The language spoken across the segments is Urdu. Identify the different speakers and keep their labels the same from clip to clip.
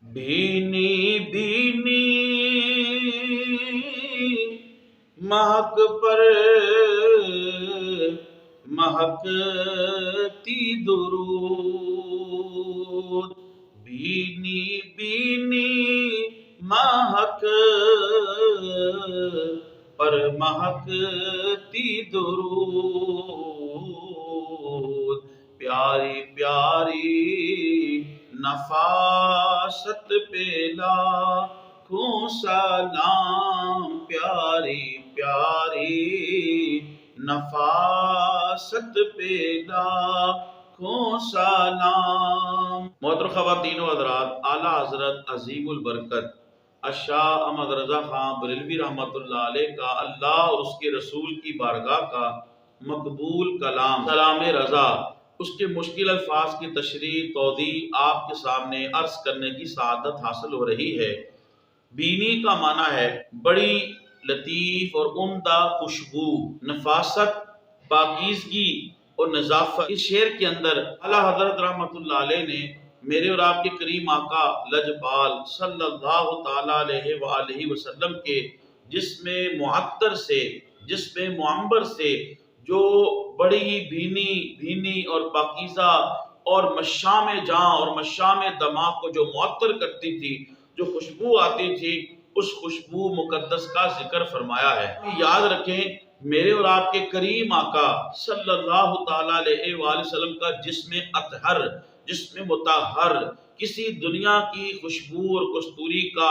Speaker 1: بھینی بھینی مہک پر مہکتی درود، بھینی بھینی مہک پر مہکتی درود، پیاری پیاری نفاست پہ لاکھوں سلام، پیاری پیاری نفاست پہ لاکھوں سلام۔ محترم خواتین و حضرات، اعلیٰ حضرت عظیم البرکت الشاہ احمد رضا خان بریلوی رحمۃ اللہ علیہ کا اللہ اور اس کے رسول کی بارگاہ کا مقبول کلام سلام رضا، اس کے مشکل الفاظ کی تشریح توضیح آپ کے سامنے عرض کرنے کی سعادت حاصل ہو رہی ہے۔ بینی کا معنی ہے بڑی لطیف اور عمدہ خوشبو، نفاست، پاکیزگی اور نظافت۔ اس شعر کے اندر اعلیٰ حضرت رحمۃ اللہ علیہ نے میرے اور آپ کے کریم آقا لجپال صلی اللہ تعالیٰ علیہ وآلہ وسلم کے جسم معطر سے، جسم معمبر سے جو بڑی بھینی بھینی اور پاکیزہ اور مشام جاں اور مشام دماغ کو جو معطر کرتی تھی، جو خوشبو آتی تھی، اس خوشبو مقدس کا ذکر فرمایا ہے۔ یاد رکھیں، میرے اور آپ کے کریم آقا صلی اللہ تعالیٰ علیہ وآلہ وسلم کا جسم اطہر، جسم مطہر کسی دنیا کی خوشبو اور کستوری کا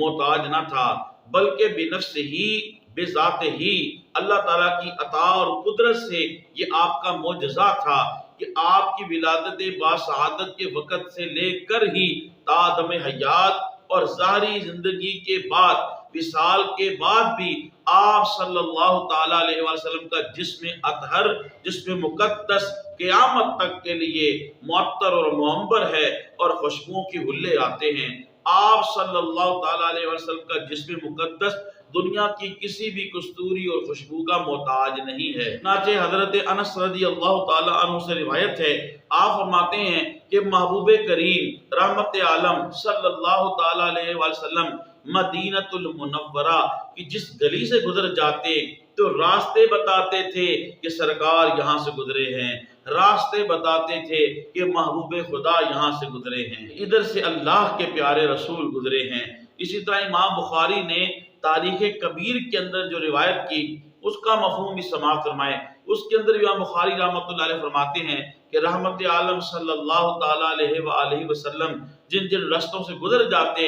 Speaker 1: محتاج نہ تھا، بلکہ بنفس ہی، بذات ہی اللہ تعالیٰ کی عطا اور قدرت سے یہ آپ کا معجزہ تھا کہ آپ کی ولادت باسعادت کے وقت سے لے کر ہی تا دم حیات اور ظاہری زندگی کے بعد، وصال کے بعد بھی آپ صلی اللہ تعالیٰ علیہ وسلم کا جسم اطہر، جسم مقدس قیامت تک کے لیے معطر اور معمبر ہے اور خوشبوؤں کی حلے آتے ہیں۔ آپ صلی اللہ تعالیٰ علیہ وسلم کا جسم مقدس دنیا کی کسی بھی کستوری اور خوشبو کا محتاج نہیں ہے۔ چنانچہ حضرت انس رضی اللہ تعالیٰ عنہ سے روایت ہے، آپ فرماتے ہیں کہ محبوب کریم رحمت عالم صلی اللہ تعالیٰ علیہ وسلم مدینۃ المنورہ کی جس گلی سے گزر جاتے تو راستے بتاتے تھے کہ سرکار یہاں سے گزرے ہیں، راستے بتاتے تھے کہ محبوب خدا یہاں سے گزرے ہیں، ادھر سے اللہ کے پیارے رسول گزرے ہیں۔ اسی طرح امام بخاری نے تاریخ کبیر کے اندر جو روایت کی اس کا مفہوم بھی سماعت فرمائے۔ اس کے اندر امام بخاری رحمۃ اللہ علیہ فرماتے ہیں کہ رحمت عالم صلی اللہ تعالیٰ علیہ وآلہ وسلم جن جن رستوں سے گزر جاتے،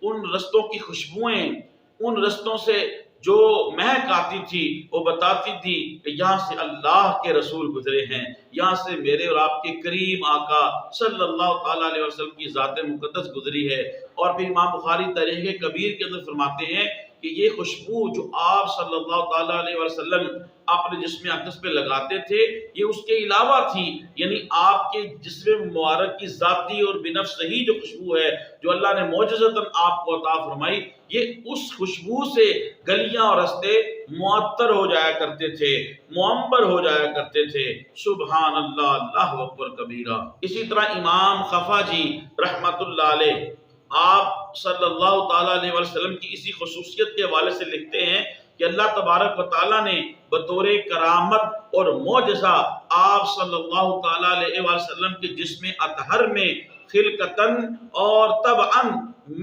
Speaker 1: ان رستوں کی خوشبوئیں، ان رستوں سے جو مہک آتی تھی وہ بتاتی تھی کہ یہاں سے اللہ کے رسول گزرے ہیں، یہاں سے میرے اور آپ کے کریم آقا صلی اللہ تعالیٰ علیہ وسلم کی ذات مقدس گزری ہے۔ اور پھر امام بخاری تاریخ کبیر کے اندر فرماتے ہیں کہ یہ خوشبو جو آپ صلی اللہ تعالیٰ علیہ وسلم اپنے جسم اقدس پہ لگاتے تھے، یہ اس کے علاوہ تھی، یعنی آپ کے جسم مبارک کی ذاتی اور بنفس ہی جو خوشبو ہے جو اللہ نے معجزتاً آپ کو عطا فرمائی، یہ اس خوشبو سے گلیاں اور راستے معطر ہو جایا کرتے تھے، معمبر ہو جایا کرتے تھے۔ سبحان اللہ، اللہ اکبر کبیرہ۔ اسی طرح امام خفا جی رحمت اللہ علیہ آپ صلی اللہ تعالیٰ علیہ وسلم کی اسی خصوصیت کے حوالے سے لکھتے ہیں کہ اللہ تبارک و تعالیٰ نے بطور کرامت اور معجزہ آپ صلی اللہ تعالیٰ علیہ وسلم کے جسم اطہر میں خلقتاً اور طبعاً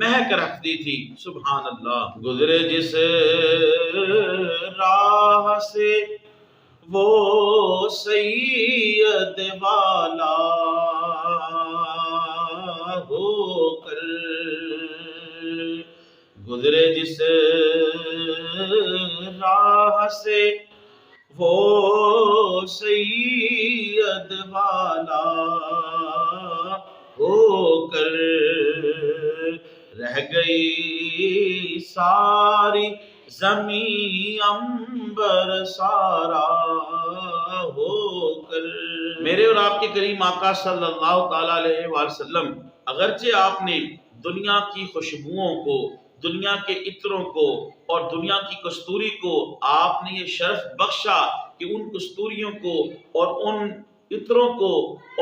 Speaker 1: مہک رکھ دی تھی۔ سبحان اللہ۔ گزرے جس راہ سے وہ سید والا ہو کر، گزرے جس راہ سے وہ سید والا ہو کر، رہ گئی ساری زمین عنبر سارا ہو کر۔ میرے اور آپ کے کریم آقا صلی اللہ تعالیٰ علیہ وآلہ وسلم اگرچہ آپ نے دنیا کی خوشبوؤں کو، دنیا کے عطروں کو اور دنیا کی کستوری کو آپ نے یہ شرف بخشا کہ ان کستوریوں کو اور ان عطروں کو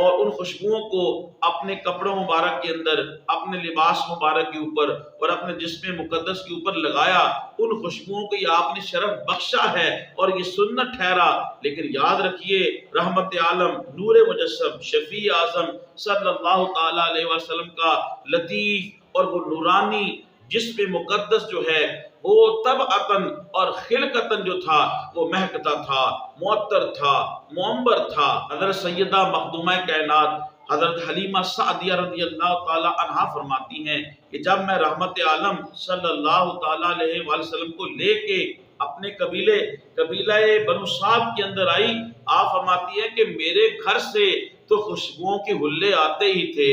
Speaker 1: اور ان خوشبوؤں کو اپنے کپڑوں مبارک کے اندر، اپنے لباس مبارک کے اوپر اور اپنے جسم مقدس کے اوپر لگایا، ان خوشبوؤں کو یہ آپ نے شرف بخشا ہے اور یہ سنت ٹھہرا۔ لیکن یاد رکھیے، رحمت عالم، نور مجسم، شفیع اعظم صلی اللہ تعالی علیہ وسلم کا لطیف اور وہ نورانی جسم مقدس جو ہے، وہ طبعتاً اور خلقتاً جو تھا وہ مہکتا تھا، معطر تھا، معمبر تھا۔ حضرت سیدہ مخدومہ کائنات حضرت حلیمہ سعدیہ رضی اللہ تعالی عنہا فرماتی ہیں کہ جب میں رحمت عالم صلی اللہ تعالی علیہ وآلہ وسلم کو لے کے اپنے قبیلہ بنو سعد کے اندر آئی، آپ فرماتی ہیں کہ میرے گھر سے تو خوشبوؤں کے حلے آتے ہی تھے،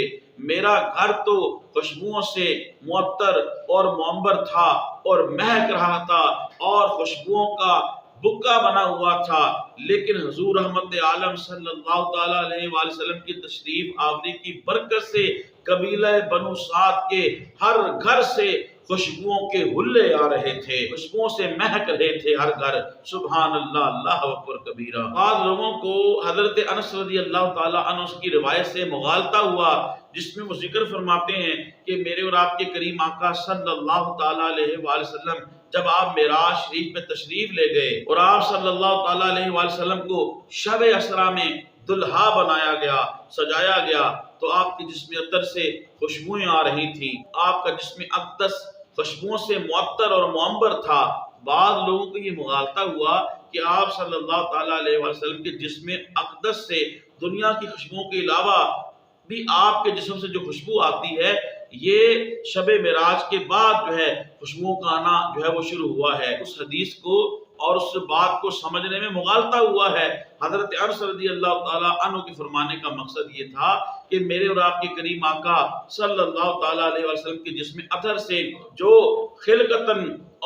Speaker 1: میرا گھر تو خوشبوؤں سے معطر اور معمبر تھا اور مہک رہا تھا اور خوشبوؤں کا بکا بنا ہوا تھا۔ لیکن حضور رحمت عالم صلی اللہ تعالی علیہ وآلہ وسلم کی تشریف آوری کی برکت سے قبیلہ بنو سعد کے ہر گھر سے خوشبوؤں کے حلے آ رہے تھے، خوشبوؤں سے مہک رہے تھے ہر گھر۔ سبحان اللہ، اللہ اکبر کبیرہ۔ بعض لوگوں کو حضرت انس رضی اللہ تعالی عنہ کی روایت سے مغالطہ ہوا، جس میں وہ ذکر فرماتے ہیں کہ میرے اور آپ کے کریم آقا صلی اللہ تعالی علیہ وآلہ وسلم جب آپ معراج شریف میں تشریف لے گئے اور آپ صلی اللہ تعالی علیہ وآلہ وسلم کو شب اسرا میں دلہا بنایا گیا، سجایا گیا، تو آپ کے جسم عطر سے خوشبوئیں آ رہی تھیں، آپ کا جسم اقدس خوشبوؤں سے معطر اور معمبر تھا۔ بعض لوگوں کو یہ مغالطہ ہوا کہ آپ صلی اللہ تعالی علیہ وآلہ وسلم کے جسم اقدس سے دنیا کی خوشبوؤں کے علاوہ بھی آپ کے جسم سے جو خوشبو آتی ہے، یہ شب معراج کے بعد جو ہے خوشبوؤں کا آنا جو ہے وہ شروع ہوا ہے۔ اس حدیث کو اور اس بات کو سمجھنے میں مغالطہ ہوا ہے۔ حضرت انس رضی اللہ تعالی عنہ کے فرمانے کا مقصد یہ تھا کہ میرے اور آپ کے کریم آقا صلی اللہ تعالی علیہ وسلم کے جسم اطہر سے جو خلقتاً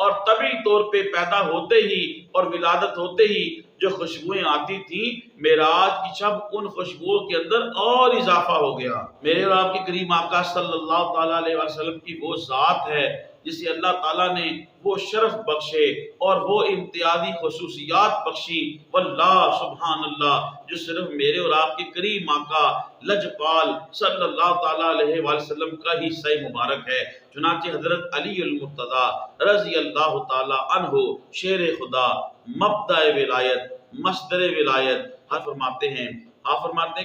Speaker 1: اور طبعی طور پہ پیدا ہوتے ہی اور ولادت ہوتے ہی جو خوشبوئیں آتی تھیں، معراج کی شب ان خوشبوؤں کے اندر اور اضافہ ہو گیا۔ میرے اور آپ کے کریم آقا صلی اللہ تعالی علیہ وسلم کی وہ ذات ہے جسے اللہ تعالیٰ نے وہ شرف بخشے اور وہ امتیازی خصوصیات بخشی، واللہ سبحان اللہ، جو صرف میرے اور آپ کے کریم آقا لجپال صلی اللہ تعالیٰ علیہ وآلہ وسلم کا ہی صحیح مبارک ہے۔ چنانچہ حضرت علی المرتضی رضی اللہ تعالیٰ عنہ شیر خدا، مبدأ ولایت، مصدر ولایت، آپ فرماتے ہیں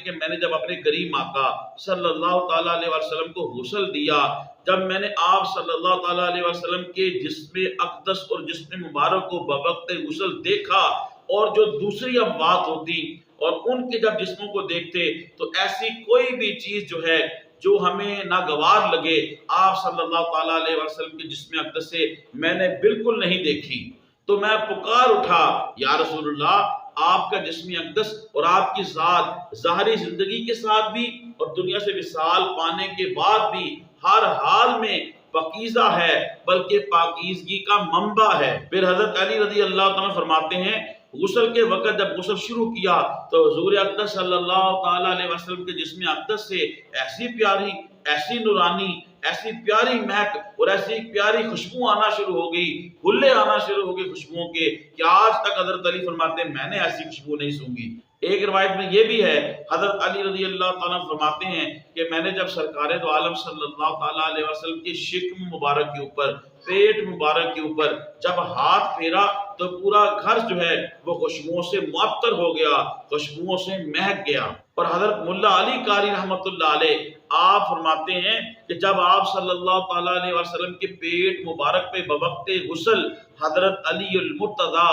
Speaker 1: کہ میں نے جب اپنے کریم آقا صلی اللہ تعالیٰ علیہ وسلم کو غسل دیا، جب میں نے آپ صلی اللہ تعالیٰ علیہ وسلم کے جسم اقدس اور جسم مبارک کو بوقت غسل دیکھا، اور جو دوسری اموات ہوتی اور ان کے جب جسموں کو دیکھتے تو ایسی کوئی بھی چیز جو ہے جو ہمیں ناگوار لگے، آپ صلی اللہ تعالیٰ علیہ وسلم کے جسم اقدس سے میں نے بالکل نہیں دیکھی۔ تو میں پکار اٹھا، یا رسول اللہ، آپ کا جسم اقدس اور آپ کی ذات ظاہری زندگی کے ساتھ بھی اور دنیا سے وصال پانے کے بعد بھی ہر حال میں پاکیزہ ہے، بلکہ پاکیزگی کا منبع ہے۔ پھر حضرت علی رضی اللہ عنہ فرماتے ہیں، غسل کے وقت جب غسل شروع کیا تو حضور اقدس صلی اللہ تعالی علیہ وسلم کے جسم اقدس سے ایسی پیاری، ایسی نورانی، ایسی پیاری مہک اور ایسی پیاری خوشبو آنا شروع ہو گئی، حلے آنا شروع ہو گئے خوشبوؤں کے، کہ آج تک حضرت علی فرماتے ہیں میں نے ایسی خوشبو نہیں سونگی۔ ایک روایت میں یہ بھی ہے، حضرت علی رضی اللہ تعالیٰ فرماتے ہیں کہ میں نے جب سرکار دو عالم صلی اللہ تعالیٰ علیہ وسلم کے شکم مبارک کے اوپر، پیٹ مبارک کے اوپر جب ہاتھ پھیرا تو پورا گھر جو ہے وہ خوشبوؤں سے معطر ہو گیا، خوشبوؤں سے مہک گیا۔ اور حضرت ملا علی قاری رحمۃ اللہ علیہ آپ فرماتے ہیں کہ جب آپ صلی اللہ تعالیٰ علیہ وسلم کے پیٹ مبارک پہ بوقت غسل حضرت علی المرتضی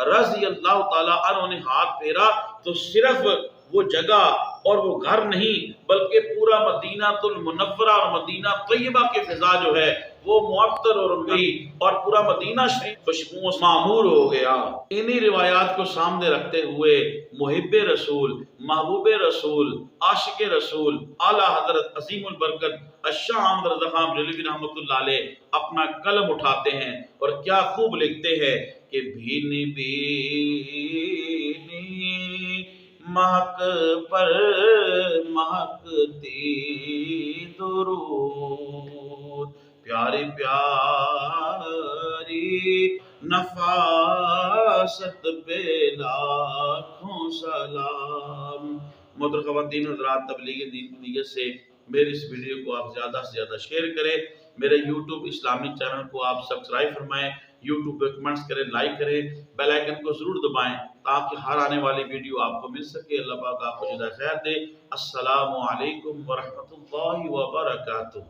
Speaker 1: رضی اللہ تعالیٰ عنہ نے ہاتھ پھیرا تو صرف وہ جگہ اور وہ گھر نہیں بلکہ پورا مدینہ المنورہ اور مدینہ طیبہ کی فضا جو ہے وہ معطر اور گئی اور پورا مدینہ شریف خوشبوؤں سے معمور ہو گیا۔ انہی روایات کو سامنے رکھتے ہوئے محب رسول، محبوب رسول، عاشق رسول اعلیٰ حضرت عظیم البرکت الشاہ احمد رضا خان بریلوی رحمۃ اللہ علیہ اپنا قلم اٹھاتے ہیں اور کیا خوب لکھتے ہیں کہ بھینی بھینی مہک پر مہکتی درود، پیاری پیاری نفاست پہ لاکھوں سلام، محترم خواتین حضرات، تبلیغ دین کی نیت سے میری اس ویڈیو کو آپ زیادہ سے زیادہ شیئر کریں، میرے یوٹیوب اسلامی چینل کو آپ سبسکرائب فرمائیں، یوٹیوب پہ کمنٹس کریں، لائک کریں، بیل آئیکن کو ضرور دبائیں تاکہ ہر آنے والی ویڈیو آپ کو مل سکے۔ اللہ پاک آپ کو جزائے خیر دے۔ السلام علیکم ورحمۃ اللہ وبرکاتہ۔